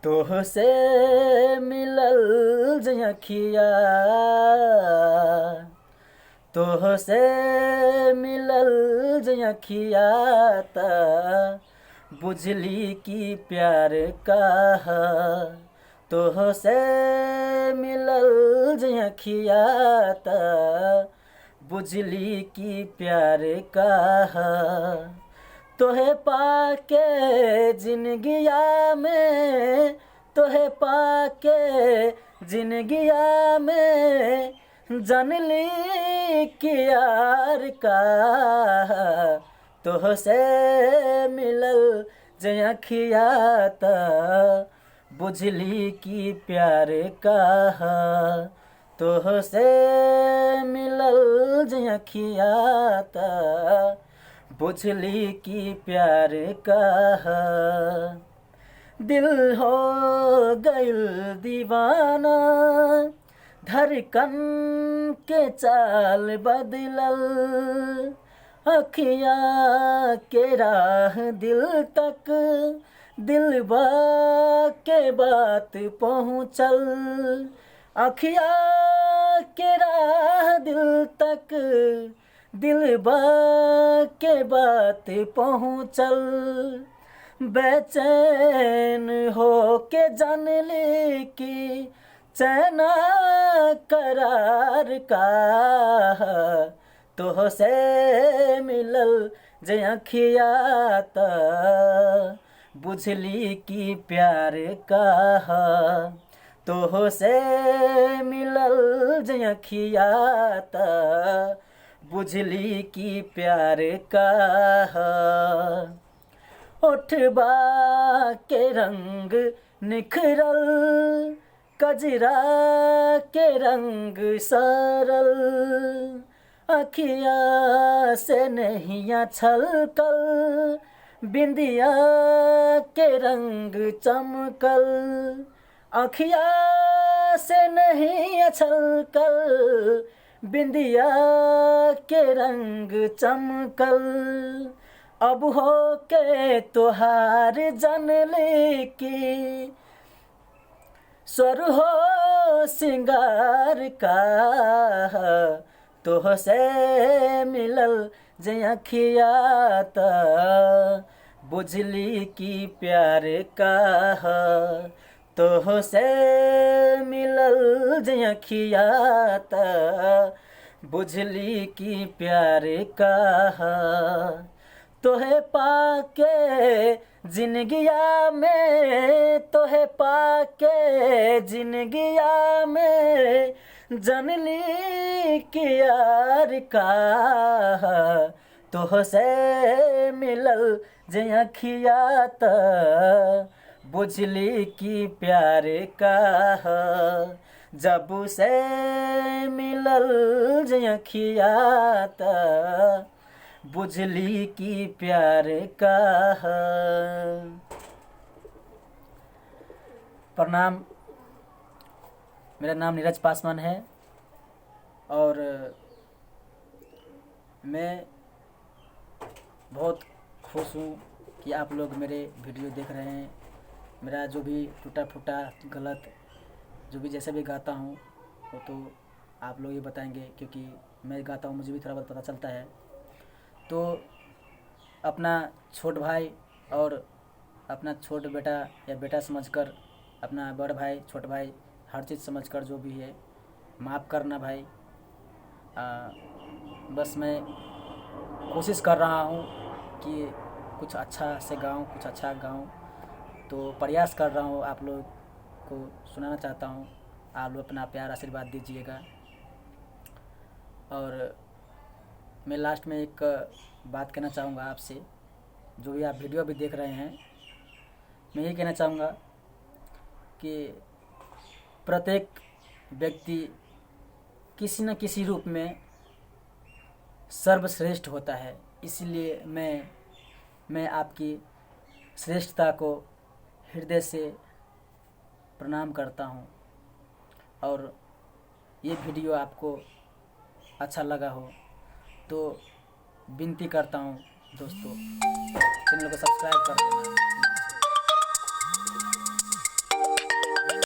तोहसे मिलल जखिया, तोहसे मिलल जखिया त बुझली की प्यार का है। तोहसे मिलल जखिया त बुझली की प्यार का है। तोहे पाके जिंदगिया में, तोहे पाके जिंदगिया में जनली कि यार का। तोहसे मिलल जखिया त बुझली कि प्यार का है। तोहसे मिलल जखिया त बुझली की प्यार का है। दिल हो गइल दीवाना, धड़कन के चाल बदलल, अखिया के राह दिल तक दिलबा के बात पहुँचल। अखिया के राह दिल तक दिलबा के बात पहुँचल। बेचैन हो के जानली कि चैना करार का। तोहसे मिलल जखिया त बुझली कि प्यार का है। तोहसे मिलल जखिया त बुझली की प्यार का है। ओठबा के रंग निखरल, कजरा के रंग सरल, अखिया से नहिया छलकल, बिंदिया के रंग चमकल। अखिया से नहीं छलकल, बिंदिया के रंग चमकल। अब हो के तोहार जनली की स्वर हो सिंगार का। तोहसे मिलल जखिया त बुझली की प्यार का है। तोहसे मिलल जखिया त बुझली की प्यार का है। तोहे पाके जिंदगिया में, तोहे पाके जिंदगिया में जनली कि यार का है। तोहसे मिलल जखिया त बुझली की प्यार का है। जब से मिलल जखिया त बुझली की प्यार का है। प्रणाम, मेरा नाम नीरज पासवान है और मैं बहुत खुश हूँ कि आप लोग मेरे वीडियो देख रहे हैं। मेरा जो भी टूटा फूटा गलत जो भी जैसे भी गाता हूँ वो तो आप लोग ही बताएंगे, क्योंकि मैं गाता हूँ मुझे भी थोड़ा बहुत पता चलता है। तो अपना छोट भाई और अपना छोट बेटा या बेटा समझकर, अपना बड़ भाई छोट भाई हर चीज़ समझकर जो भी है माफ़ करना भाई। बस मैं कोशिश कर रहा हूँ कि कुछ अच्छा से गाऊँ, कुछ अच्छा गाऊँ, तो प्रयास कर रहा हूँ। आप लोग को सुनाना चाहता हूँ, आप लोग अपना प्यार आशीर्वाद दीजिएगा। और मैं लास्ट में एक बात कहना चाहूँगा आपसे, जो भी आप वीडियो भी देख रहे हैं, मैं ये कहना चाहूँगा कि प्रत्येक व्यक्ति किसी न किसी रूप में सर्वश्रेष्ठ होता है। इसलिए मैं आपकी श्रेष्ठता को हृदय से प्रणाम करता हूँ। और ये वीडियो आपको अच्छा लगा हो तो विनती करता हूँ दोस्तों, चैनल को सब्सक्राइब कर देना।